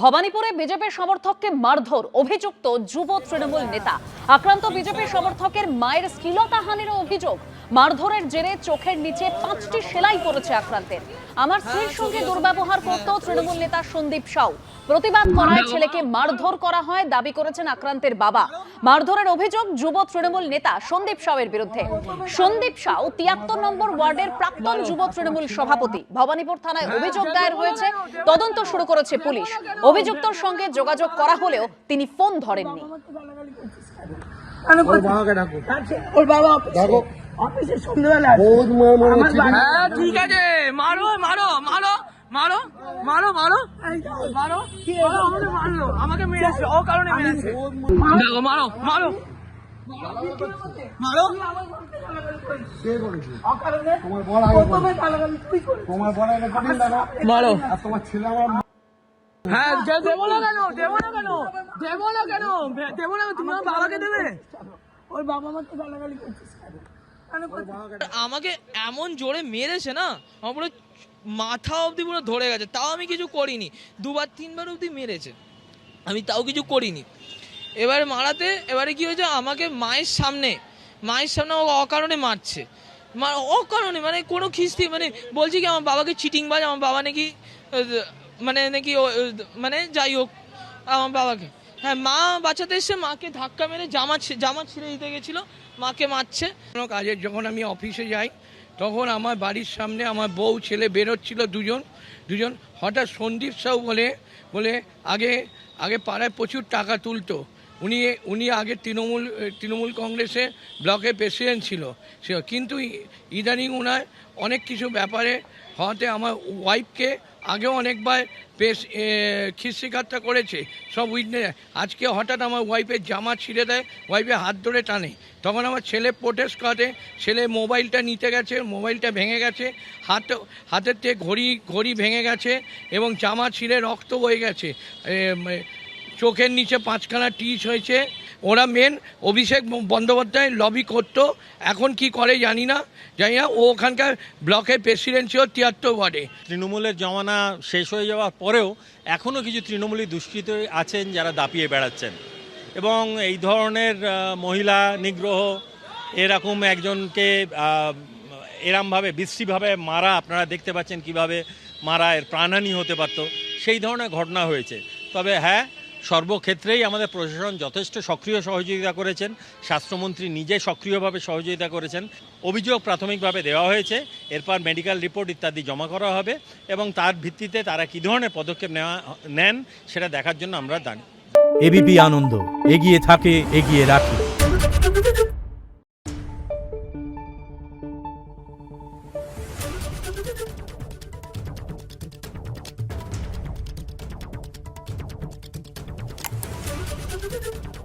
ভবানীপুরে BJP সমর্থককে মারধর, অভিযুক্ত যুব তৃণমূল নেতা। আক্রান্ত বিজেপি সমর্থকের মায়ের শ্লীলতাহানির অভিযোগ। মারধরের জেরে চোখের নিচে 5টি সেলাই পড়েছে আক্রান্তের। আমার স্ত্রীর সঙ্গে দুর্ব্যবহার করত তৃণমূল নেতা সন্দীপ সাউ। প্রতিবাদ করায় ছেলেকে মারধর করা হয় দাবি করেছেন আক্রান্তের বাবা। মারধরের অভিযোগ যুব তৃণমূল নেতা সন্দীপ সাউয়ের বিরুদ্ধে। সন্দীপ সাউ 73 নম্বর ওয়ার্ডের প্রাক্তন যুব তৃণমূল সভাপতি। ভবানীপুর থানায় অভিযোগ দায়ের হয়েছে, তদন্ত শুরু করেছে পুলিশ। অভিযুক্তর সঙ্গে যোগাযোগ করা হলেও তিনি ফোন ধরেননি। ঠিক আছে, মারো মারো মারো মারো মারো মারো মারো মারলো, আমাকে মেরেছে, ও কারণে মেরেছে। দেখো মারো মারো মারো। মারো। হ্যাঁ, দেবো না কেন, দেবো না কেন, দেবো না কেন, দেবো না, তুমি আমার বাবাকে দেবে। ওর বাবা আমাকে গালাগালি করছিস। আমাকে এমন জোরে মেরেছে না, আমার পুরো মাথা অবধি পুরো ধরে গেছে। তাও আমি কিছু করিনি, 2-3 অবধি মেরেছে, আমি তাও কিছু করিনি। এবারে মারাতে, এবারে কি হয়েছে, আমাকে মায়ের সামনে ও অকারণে মারছে। অকারণে মানে কোনো খিস্তি, মানে বলছি কি আমার বাবাকে চিটিংবাজ, আমার বাবা নাকি মানে যাই হোক আমার বাবাকে, হ্যাঁ, মা বাঁচাতে এসে মাকে ধাক্কা মেরে জামা ছিঁড়ে দিতে গেছিলো, মাকে মারছে। কোনো কাজে যখন আমি অফিসে যাই তখন আমার বাড়ির সামনে আমার বউ ছেলে বেরোচ্ছিল, দুজন হঠাৎ সন্দীপ সাউ বলে আগে পাড়ায় প্রচুর টাকা তুলতো, উনি আগে তৃণমূল কংগ্রেসের ব্লকের প্রেসিডেন্ট ছিল, কিন্তু ইদানিং ওনার অনেক কিছু ব্যাপারে হওয়াতে আমার ওয়াইফকে আগেও অনেকবার খিস্তিকাট্টা করেছে সব উইটনেস। আজকে হঠাৎ আমার ওয়াইফের জামা ছিঁড়ে দেয়, ওয়াইফের হাত ধরে টানে, তখন আমার ছেলে প্রোটেস্ট করে, ছেলে মোবাইলটা নিতে গেছে, মোবাইলটা ভেঙে গেছে, হাতের থেকে ঘড়ি ভেঙে গেছে এবং জামা ছিঁড়ে রক্ত বয়ে গেছে, চোখের নিচে 5খানা টিচ হয়েছে। ওরা মেন অভিষেক বন্দ্যোপাধ্যায় লবি করতো, এখন কি করে জানি না, ও ওখানকার ব্লকের প্রেসিডেন্ট ছিল 73 ওয়ার্ডে। তৃণমূলের জমানা শেষ হয়ে যাওয়ার পরেও এখনও কিছু তৃণমূলী দুষ্কৃতী আছেন যারা দাপিয়ে বেড়াচ্ছেন এবং এই ধরনের মহিলা নিগ্রহ, এরকম একজনকে এরমভাবে বিশ্রীভাবে মারা, আপনারা দেখতে পাচ্ছেন কিভাবে মারা, এর প্রাণহানি হতে পারত, সেই ধরনের ঘটনা হয়েছে। তবে হ্যাঁ, সর্বক্ষেত্রেই আমাদের প্রশাসন যথেষ্ট সক্রিয় সহযোগিতা করেছেন, স্বাস্থ্যমন্ত্রী নিজে সক্রিয়ভাবে সহযোগিতা করেছেন। অভিযোগ প্রাথমিকভাবে দেওয়া হয়েছে, এরপর মেডিকেল রিপোর্ট ইত্যাদি জমা করা হবে এবং তার ভিত্তিতে তারা কী ধরনের পদক্ষেপ নেন সেটা দেখার জন্য আমরা দাঁড়ি। এবিপি আনন্দ, এগিয়ে থাকে, এগিয়ে রাখে। Thank you.